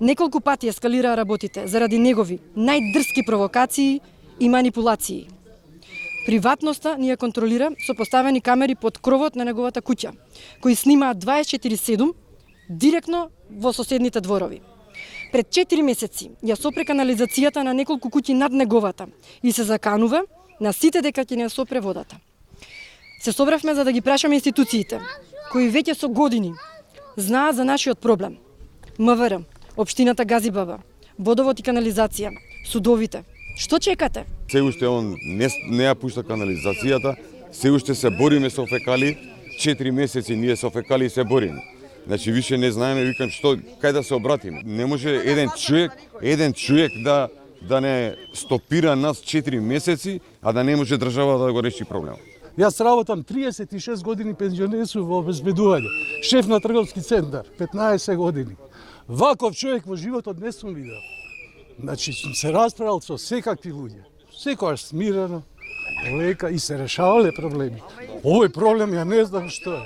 Неколку пати ескалираа работите заради негови најдрски провокации и манипулации. Приватноста ни ја контролира со поставени камери под кровот на неговата куќа, кои снимаат 24/7 директно во соседните дворови. Пред 4 месеци ја сопре канализацијата на неколку куќи над неговата и се заканува на сите дека ќе не ја сопре водата. Се собравме за да ги прашаме институциите, кои веќе со години знаат за нашиот проблем. МВР, Општината Газибаба, Водовод и канализација, судовите. Што чекате? Се уште он не ја пушта канализацијата, се уште се бориме со фекали, 4 месеци ние со фекали се бориме. Значи више не знаеме, викам што кај да се обратиме. Не може еден човек да не стопира нас 4 месеци, а да не може државата да го реши проблемот. Јас работам 36 години пензионер сум во обезбедување, шеф на трговски центар, 15 години. Ваков човек во животот не сум видел. Значи сум се расправил со секакви луѓе, секојаш смирено, лека и се решавале проблеми. Овој проблем ја не знам што е.